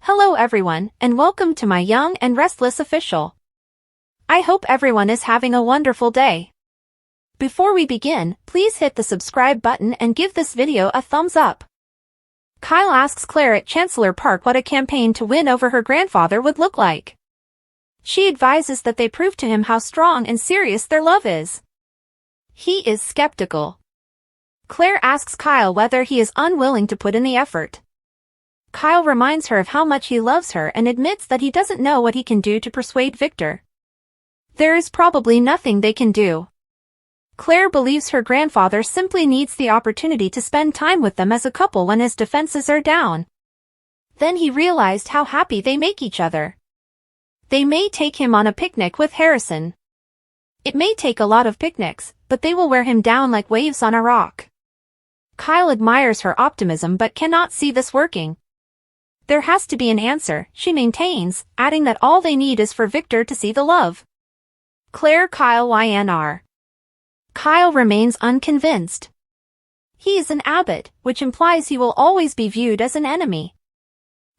Hello everyone, and welcome to my Young and Restless official. I hope everyone is having a wonderful day. Before we begin, please hit the subscribe button and give this video a thumbs up. Kyle asks Claire at Chancellor Park what a campaign to win over her grandfather would look like. She advises that they prove to him how strong and serious their love is. He is skeptical. Claire asks Kyle whether he is unwilling to put in the effort. Kyle reminds her of how much he loves her and admits that he doesn't know what he can do to persuade Victor. There is probably nothing they can do. Claire believes her grandfather simply needs the opportunity to spend time with them as a couple when his defenses are down. Then he realized how happy they make each other. They may take him on a picnic with Harrison. It may take a lot of picnics, but they will wear him down like waves on a rock. Kyle admires her optimism but cannot see this working. There has to be an answer, she maintains, adding that all they need is for Victor to see the love. Claire Kyle YNR. Kyle remains unconvinced. He is an Abbott, which implies he will always be viewed as an enemy.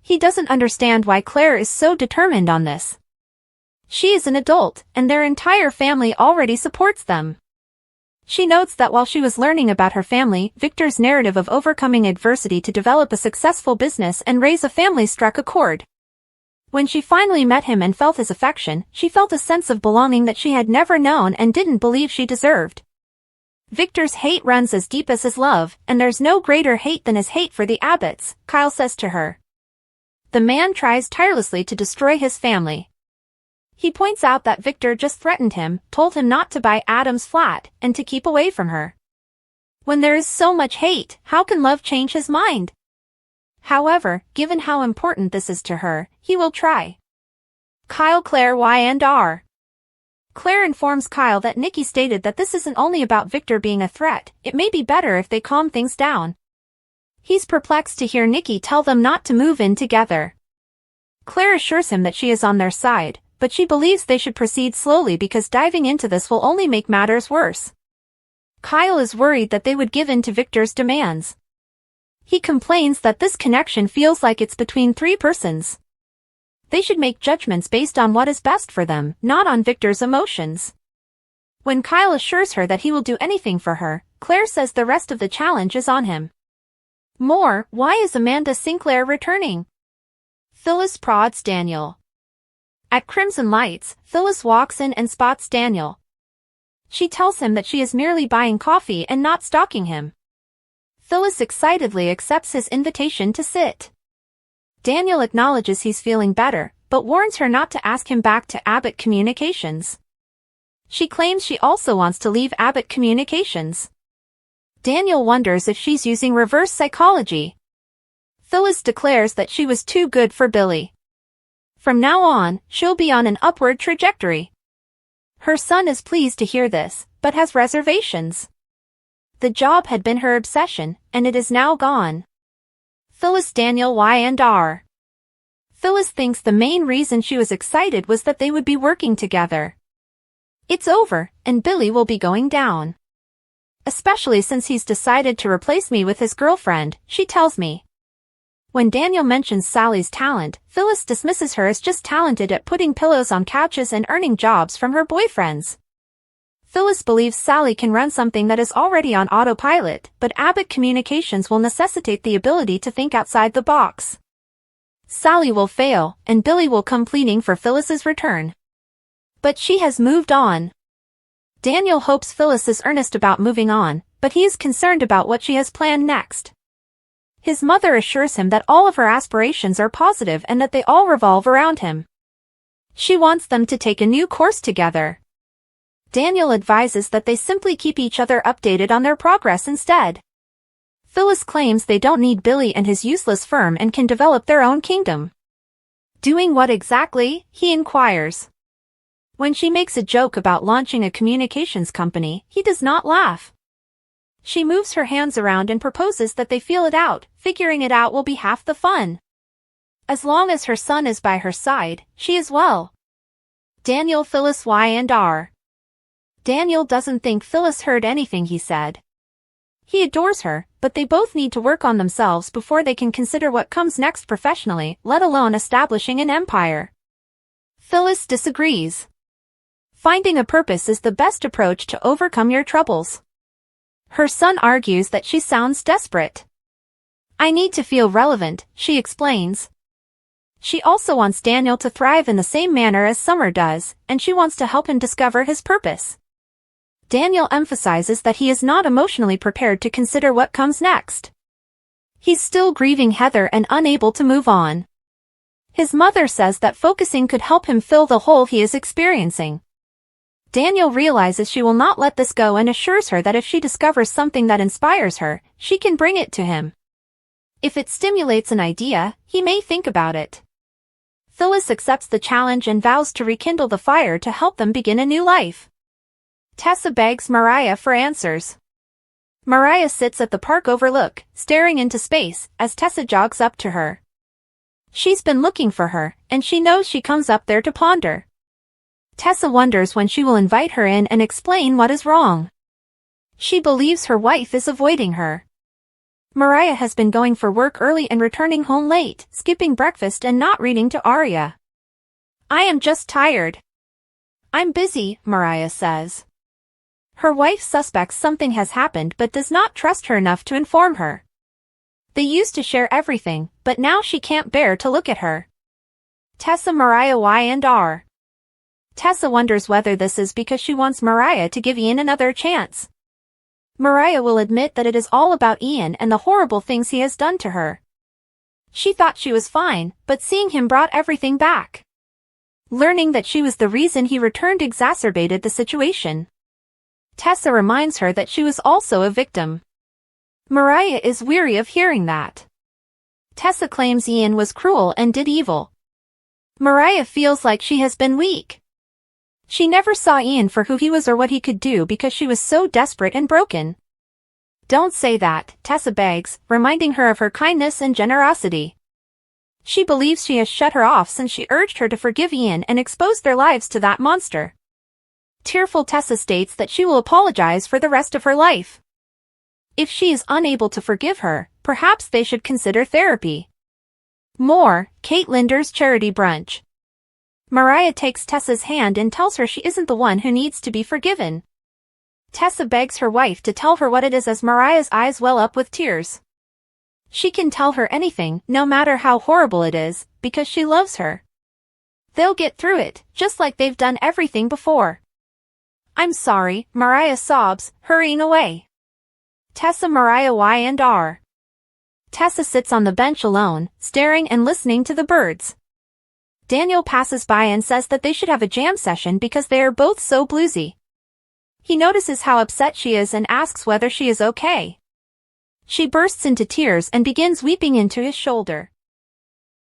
He doesn't understand why Claire is so determined on this. She is an adult, and their entire family already supports them. She notes that while she was learning about her family, Victor's narrative of overcoming adversity to develop a successful business and raise a family struck a chord. When she finally met him and felt his affection, she felt a sense of belonging that she had never known and didn't believe she deserved. Victor's hate runs as deep as his love, and there's no greater hate than his hate for the Abbotts, Kyle says to her. The man tries tirelessly to destroy his family. He points out that Victor just threatened him, told him not to buy Adam's flat, and to keep away from her. When there is so much hate, how can love change his mind? However, given how important this is to her, he will try. Kyle Claire Y&R. Claire informs Kyle that Nikki stated that this isn't only about Victor being a threat, it may be better if they calm things down. He's perplexed to hear Nikki tell them not to move in together. Claire assures him that she is on their side, but she believes they should proceed slowly because diving into this will only make matters worse. Kyle is worried that they would give in to Victor's demands. He complains that this connection feels like it's between three persons. They should make judgments based on what is best for them, not on Victor's emotions. When Kyle assures her that he will do anything for her, Claire says the rest of the challenge is on him. More, why is Amanda Sinclair returning? Phyllis prods Daniel. At Crimson Lights, Phyllis walks in and spots Daniel. She tells him that she is merely buying coffee and not stalking him. Phyllis excitedly accepts his invitation to sit. Daniel acknowledges he's feeling better, but warns her not to ask him back to Abbott Communications. She claims she also wants to leave Abbott Communications. Daniel wonders if she's using reverse psychology. Phyllis declares that she was too good for Billy. From now on, she'll be on an upward trajectory. Her son is pleased to hear this, but has reservations. The job had been her obsession, and it is now gone. Phyllis Daniel Y&R. Phyllis thinks the main reason she was excited was that they would be working together. It's over, and Billy will be going down. Especially since he's decided to replace me with his girlfriend, she tells me. When Daniel mentions Sally's talent, Phyllis dismisses her as just talented at putting pillows on couches and earning jobs from her boyfriends. Phyllis believes Sally can run something that is already on autopilot, but Abbott Communications will necessitate the ability to think outside the box. Sally will fail, and Billy will come pleading for Phyllis's return. But she has moved on. Daniel hopes Phyllis is earnest about moving on, but he is concerned about what she has planned next. His mother assures him that all of her aspirations are positive and that they all revolve around him. She wants them to take a new course together. Daniel advises that they simply keep each other updated on their progress instead. Phyllis claims they don't need Billy and his useless firm and can develop their own kingdom. Doing what exactly? He inquires. When she makes a joke about launching a communications company, he does not laugh. She moves her hands around and proposes that they feel it out, figuring it out will be half the fun. As long as her son is by her side, she is well. Daniel Phyllis Y&R. Daniel doesn't think Phyllis heard anything he said. He adores her, but they both need to work on themselves before they can consider what comes next professionally, let alone establishing an empire. Phyllis disagrees. Finding a purpose is the best approach to overcome your troubles. Her son argues that she sounds desperate. I need to feel relevant, she explains. She also wants Daniel to thrive in the same manner as Summer does, and she wants to help him discover his purpose. Daniel emphasizes that he is not emotionally prepared to consider what comes next. He's still grieving Heather and unable to move on. His mother says that focusing could help him fill the hole he is experiencing. Daniel realizes she will not let this go and assures her that if she discovers something that inspires her, she can bring it to him. If it stimulates an idea, he may think about it. Phyllis accepts the challenge and vows to rekindle the fire to help them begin a new life. Tessa begs Mariah for answers. Mariah sits at the park overlook, staring into space, as Tessa jogs up to her. She's been looking for her, and she knows she comes up there to ponder. Tessa wonders when she will invite her in and explain what is wrong. She believes her wife is avoiding her. Mariah has been going for work early and returning home late, skipping breakfast and not reading to Arya. I am just tired. I'm busy, Mariah says. Her wife suspects something has happened but does not trust her enough to inform her. They used to share everything, but now she can't bear to look at her. Tessa Mariah Y&R. Tessa wonders whether this is because she wants Mariah to give Ian another chance. Mariah will admit that it is all about Ian and the horrible things he has done to her. She thought she was fine, but seeing him brought everything back. Learning that she was the reason he returned exacerbated the situation. Tessa reminds her that she was also a victim. Mariah is weary of hearing that. Tessa claims Ian was cruel and did evil. Mariah feels like she has been weak. She never saw Ian for who he was or what he could do because she was so desperate and broken. Don't say that, Tessa begs, reminding her of her kindness and generosity. She believes she has shut her off since she urged her to forgive Ian and expose their lives to that monster. Tearful Tessa states that she will apologize for the rest of her life. If she is unable to forgive her, perhaps they should consider therapy. More, Kate Linder's charity brunch. Mariah takes Tessa's hand and tells her she isn't the one who needs to be forgiven. Tessa begs her wife to tell her what it is as Mariah's eyes well up with tears. She can tell her anything, no matter how horrible it is, because she loves her. They'll get through it, just like they've done everything before. I'm sorry, Mariah sobs, hurrying away. Tessa Mariah Y&R. Tessa sits on the bench alone, staring and listening to the birds. Daniel passes by and says that they should have a jam session because they are both so bluesy. He notices how upset she is and asks whether she is okay. She bursts into tears and begins weeping into his shoulder.